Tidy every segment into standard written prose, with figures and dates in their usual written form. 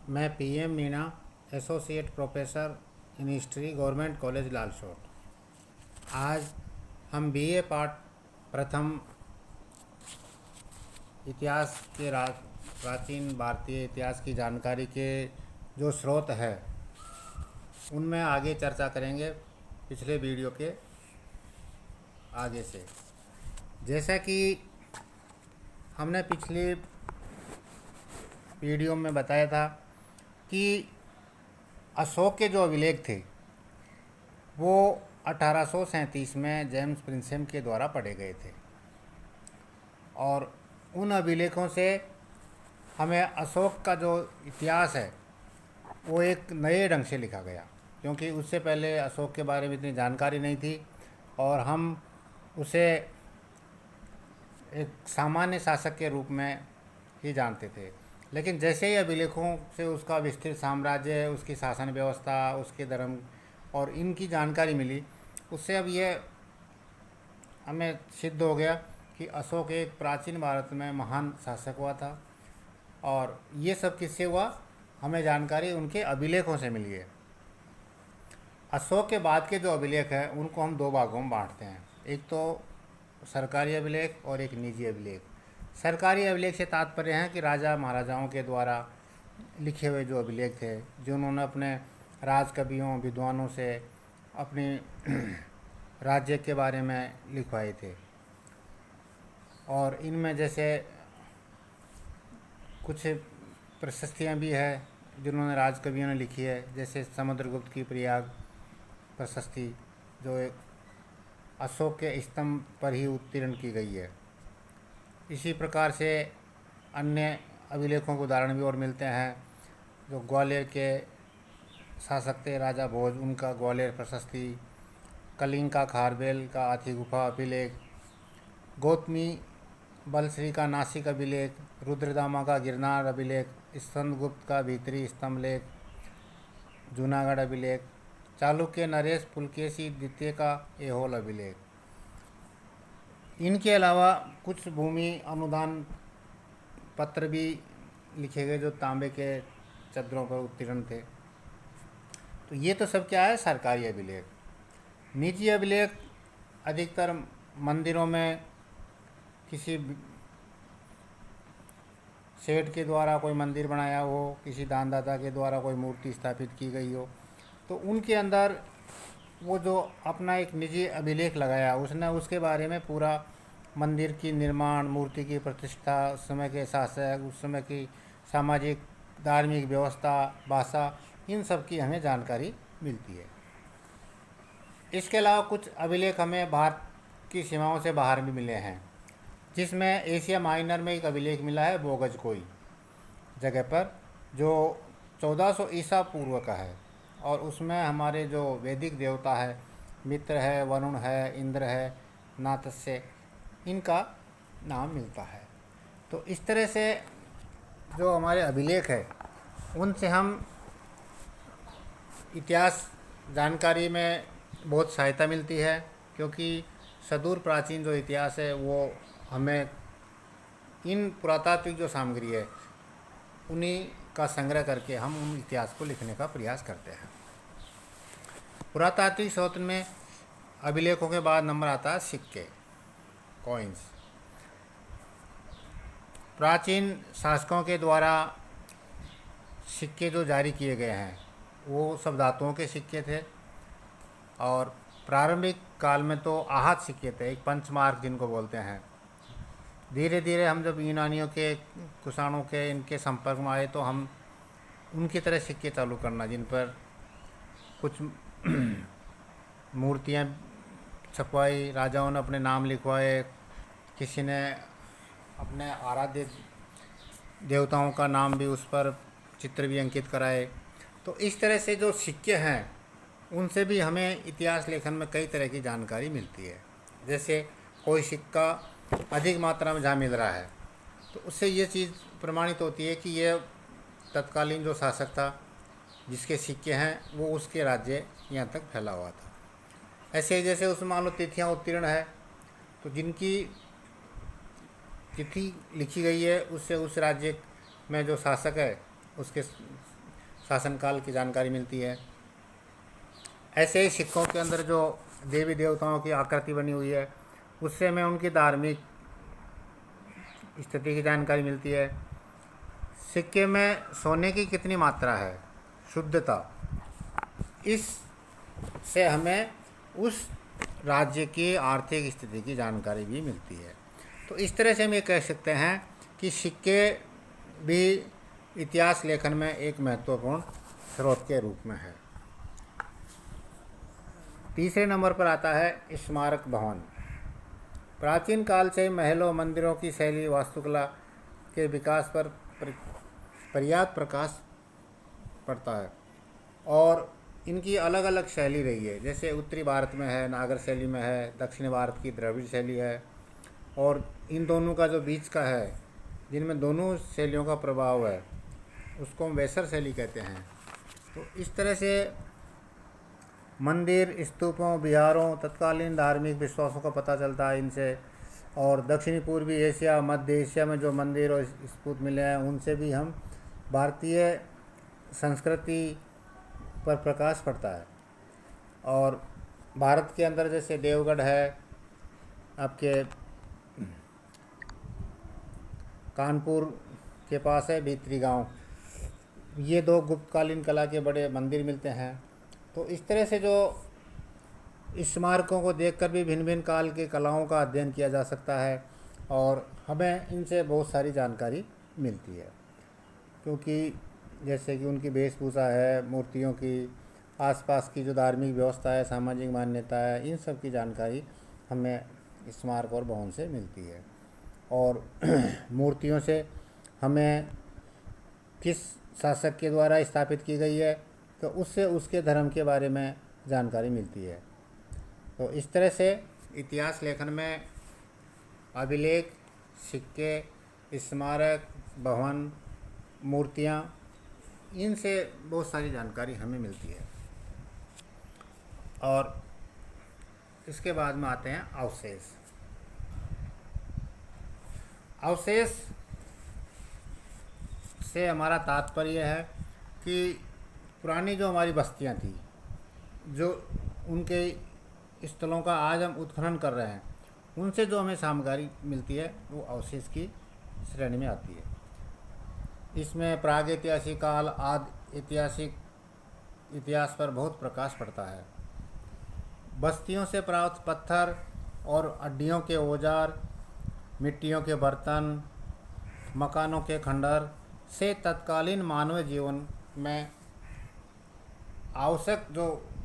मैं PM Meena, associate professor in history, government college Lalsot. आज हम BA पार्ट प्रथम इतिहास के प्राचीन भारतीय इतिहास की जानकारी के जो स्रोत है उनमें आगे चर्चा करेंगे पिछले वीडियो के आगे से। जैसा कि हमने पिछले वीडियो में बताया था कि अशोक के जो अभिलेख थे वो 1837 में जेम्स प्रिंसेप के द्वारा पढ़े गए थे और उन अभिलेखों से हमें अशोक का जो इतिहास है वो एक नए ढंग से लिखा गया, क्योंकि उससे पहले अशोक के बारे में इतनी जानकारी नहीं थी और हम उसे एक सामान्य शासक के रूप में ही जानते थे। लेकिन जैसे ही अभिलेखों से उसका विस्तृत साम्राज्य, उसकी शासन व्यवस्था, उसके धर्म और इनकी जानकारी मिली, उससे अब ये हमें सिद्ध हो गया कि अशोक एक प्राचीन भारत में महान शासक हुआ था। और ये सब किससे हुआ, हमें जानकारी उनके अभिलेखों से मिली है। अशोक के बाद के जो अभिलेख हैं उनको हम दो भागों में बांटते हैं, एक तो सरकारी अभिलेख और एक निजी अभिलेख। सरकारी अभिलेख से तात्पर्य है कि राजा महाराजाओं के द्वारा लिखे हुए जो अभिलेख थे, जो उन्होंने अपने राज कवियों, विद्वानों से अपने राज्य के बारे में लिखवाए थे। और इनमें जैसे कुछ प्रशस्तियाँ भी है जिन्होंने राज कवियों ने लिखी है, जैसे समुद्रगुप्त की प्रयाग प्रशस्ति जो एक अशोक के स्तंभ पर ही उत्तीर्ण की गई है। इसी प्रकार से अन्य अभिलेखों के उदाहरण भी और मिलते हैं। जो ग्वालियर के शासक थे राजा भोज, उनका ग्वालियर प्रशस्ति, कलिंग का खारबेल का हाथी गुफा अभिलेख, गौतमी बलश्री का नासिक अभिलेख, रुद्रदामा का गिरनार अभिलेख, स्कंदगुप्त का भीतरी स्तंभ लेख, जूनागढ़ अभिलेख, चालुक्य नरेश पुलकेशी द्वितीय का ऐहोल अभिलेख। इनके अलावा कुछ भूमि अनुदान पत्र भी लिखे गए जो तांबे के चद्दरों पर उत्तीर्ण थे। तो ये तो सब क्या है, सरकारी अभिलेख। निजी अभिलेख अधिकतर मंदिरों में किसी सेठ के द्वारा कोई मंदिर बनाया हो, किसी दानदाता के द्वारा कोई मूर्ति स्थापित की गई हो, तो उनके अंदर वो जो अपना एक निजी अभिलेख लगाया, उसने उसके बारे में पूरा मंदिर की निर्माण, मूर्ति की प्रतिष्ठा, उस समय के शासक, उस समय की सामाजिक धार्मिक व्यवस्था, भाषा, इन सब की हमें जानकारी मिलती है। इसके अलावा कुछ अभिलेख हमें भारत की सीमाओं से बाहर भी मिले हैं, जिसमें एशिया माइनर में एक अभिलेख मिला है बोगजकोई जगह पर, जो 1400 ईसा पूर्व का है और उसमें हमारे जो वैदिक देवता है, मित्र है, वरुण है, इंद्र है, नातस्य, इनका नाम मिलता है। तो इस तरह से जो हमारे अभिलेख है उनसे हम इतिहास जानकारी में बहुत सहायता मिलती है, क्योंकि सदूर प्राचीन जो इतिहास है वो हमें इन पुरातात्विक जो सामग्री है उन्हीं का संग्रह करके हम उन इतिहास को लिखने का प्रयास करते हैं। पुरातात्विक स्रोत में अभिलेखों के बाद नंबर आता है सिक्के, कॉइन्स। प्राचीन शासकों के द्वारा सिक्के जो जारी किए गए हैं वो सब धातुओं के सिक्के थे और प्रारंभिक काल में तो आहत सिक्के थे, एक पंचमार्क जिनको बोलते हैं। धीरे धीरे हम जब यूनानियों के, कुषाणों के, इनके संपर्क में आए तो हम उनकी तरह सिक्के चालू करना, जिन पर कुछ मूर्तियाँ छपवाई, राजाओं ने अपने नाम लिखवाए, किसी ने अपने आराध्य देवताओं का नाम भी उस पर चित्र भी अंकित कराए। तो इस तरह से जो सिक्के हैं उनसे भी हमें इतिहास लेखन में कई तरह की जानकारी मिलती है। जैसे कोई सिक्का अधिक मात्रा में जहाँ मिल रहा है तो उससे ये चीज़ प्रमाणित होती है कि ये तत्कालीन जो शासक था जिसके सिक्के हैं वो उसके राज्य यहाँ तक फैला हुआ था। ऐसे ही जैसे उसमें मान लो तिथियाँ उत्तीर्ण है तो जिनकी तिथि लिखी गई है उससे उस राज्य में जो शासक है उसके शासनकाल की जानकारी मिलती है। ऐसे ही सिक्कों के अंदर जो देवी देवताओं की आकृति बनी हुई है उससे हमें उनकी धार्मिक स्थिति की जानकारी मिलती है। सिक्के में सोने की कितनी मात्रा है, शुद्धता, इससे हमें उस राज्य की आर्थिक स्थिति की जानकारी भी मिलती है। तो इस तरह से हम ये कह सकते हैं कि सिक्के भी इतिहास लेखन में एक महत्वपूर्ण स्रोत के रूप में है। तीसरे नंबर पर आता है स्मारक भवन। प्राचीन काल से महलों मंदिरों की शैली वास्तुकला के विकास पर पर्याप्त प्रकाश पड़ता है और इनकी अलग अलग शैली रही है। जैसे उत्तरी भारत में है नागर शैली में है, दक्षिण भारत की द्रविड़ शैली है, और इन दोनों का जो बीच का है जिनमें दोनों शैलियों का प्रभाव है उसको हम वेसर शैली कहते हैं। तो इस तरह से मंदिर, स्तूपों, विहारों, तत्कालीन धार्मिक विश्वासों का पता चलता है इनसे। और दक्षिणी पूर्वी एशिया, मध्य एशिया में जो मंदिर और स्तूप मिले हैं उनसे भी हम भारतीय संस्कृति पर प्रकाश पड़ता है। और भारत के अंदर जैसे देवगढ़ है, आपके कानपुर के पास है भीतरी गांव, ये दो गुप्तकालीन कला के बड़े मंदिर मिलते हैं। तो इस तरह से जो स्मारकों को देखकर भी भिन्न भिन्न काल के कलाओं का अध्ययन किया जा सकता है और हमें इनसे बहुत सारी जानकारी मिलती है। क्योंकि जैसे कि उनकी वेशभूषा है, मूर्तियों की, आसपास की जो धार्मिक व्यवस्था है, सामाजिक मान्यता है, इन सब की जानकारी हमें स्मारक और भवन से मिलती है। और मूर्तियों से हमें किस शासक के द्वारा स्थापित की गई है तो उससे उसके धर्म के बारे में जानकारी मिलती है। तो इस तरह से इतिहास लेखन में अभिलेख, सिक्के, स्मारक, भवन, मूर्तियाँ, इनसे बहुत सारी जानकारी हमें मिलती है। और इसके बाद में आते हैं अवशेष। अवशेष से हमारा तात्पर्य है कि पुरानी जो हमारी बस्तियां थी, जो उनके स्थलों का आज हम उत्खनन कर रहे हैं, उनसे जो हमें सामग्री मिलती है वो अवशेष की श्रेणी में आती है। इसमें प्रागैतिहासिक काल, आदि ऐतिहासिक इतिहास पर बहुत प्रकाश पड़ता है। बस्तियों से प्राप्त पत्थर और हड्डियों के औजार, मिट्टियों के बर्तन, मकानों के खंडर से तत्कालीन मानव जीवन में आवश्यक जो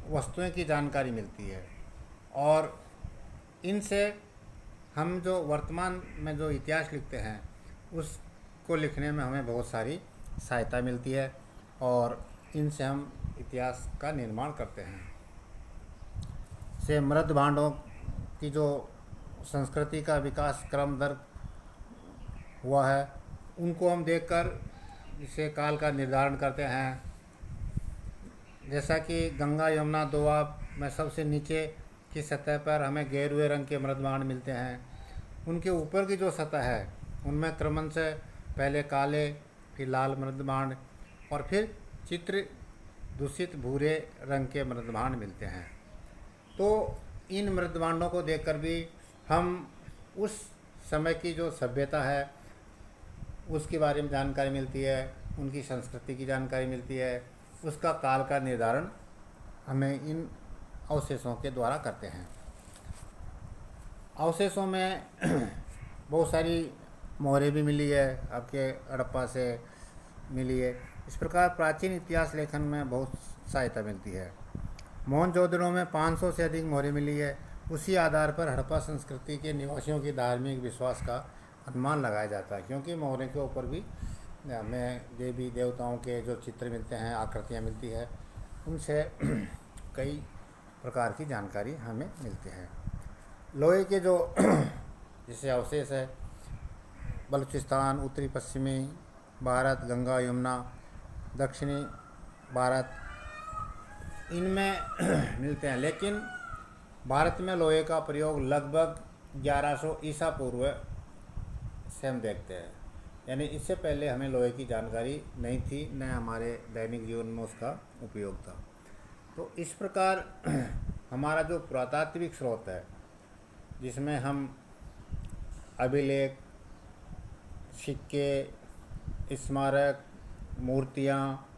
वस्तुएं की जानकारी मिलती है। और इनसे हम जो वर्तमान में जो इतिहास लिखते हैं उसको लिखने में हमें बहुत सारी सहायता मिलती है और इनसे हम इतिहास का निर्माण करते हैं। से मृद भांडों की जो संस्कृति का विकास क्रम दर हुआ है उनको हम देखकर इसे काल का निर्धारण करते हैं। जैसा कि गंगा, यमुना, दोआब में सबसे नीचे की सतह पर हमें गेरुए रंग के मृदभांड मिलते हैं। उनके ऊपर की जो सतह है उनमें क्रमश से पहले काले, फिर लाल मृदभांड और फिर चित्र दूषित भूरे रंग के मृदभांड मिलते हैं। तो इन मृदभांडों को देखकर भी हम उस समय की जो सभ्यता है उसके बारे में जानकारी मिलती है, उनकी संस्कृति की जानकारी मिलती है, उसका काल का निर्धारण हमें इन अवशेषों के द्वारा करते हैं। अवशेषों में बहुत सारी मोहरें भी मिली है, आपके हड़प्पा से मिली है। इस प्रकार प्राचीन इतिहास लेखन में बहुत सहायता मिलती है। मोहनजोदड़ो में 500 से अधिक मोहरें मिली है। उसी आधार पर हड़प्पा संस्कृति के निवासियों की धार्मिक विश्वास का अनुमान लगाया जाता है, क्योंकि मोहरे के ऊपर भी हमें देवी देवताओं के जो चित्र मिलते हैं, आकृतियाँ मिलती है, उनसे कई प्रकार की जानकारी हमें मिलती है। लोहे के जो जैसे अवशेष है, बलूचिस्तान, उत्तरी पश्चिमी भारत, गंगा यमुना, दक्षिणी भारत, इनमें मिलते हैं। लेकिन भारत में लोहे का प्रयोग लगभग 1100 ईसा पूर्व से हम देखते हैं। यानी इससे पहले हमें लोहे की जानकारी नहीं थी, न हमारे दैनिक जीवन में उसका उपयोग था। तो इस प्रकार हमारा जो पुरातात्विक स्रोत है, जिसमें हम अभिलेख, सिक्के, स्मारक, मूर्तियाँ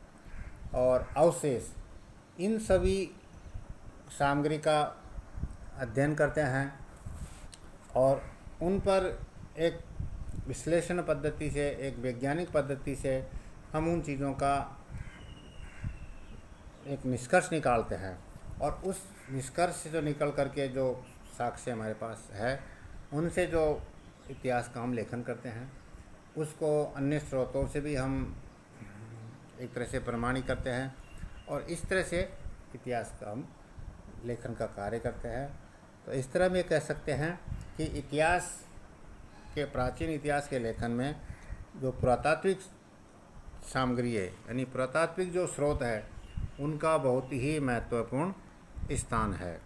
और अवशेष, इन सभी सामग्री का अध्ययन करते हैं और उन पर एक विश्लेषण पद्धति से, एक वैज्ञानिक पद्धति से हम उन चीज़ों का एक निष्कर्ष निकालते हैं और उस निष्कर्ष से जो निकल करके जो साक्ष्य हमारे पास है, उनसे जो इतिहास का हम लेखन करते हैं, उसको अन्य स्रोतों से भी हम एक तरह से प्रमाणित करते हैं और इस तरह से इतिहास का हम लेखन का कार्य करते हैं। तो इस तरह में कह सकते हैं कि इतिहास के, प्राचीन इतिहास के लेखन में जो पुरातात्विक सामग्री है, यानी पुरातात्विक जो स्रोत है, उनका बहुत ही महत्वपूर्ण स्थान है।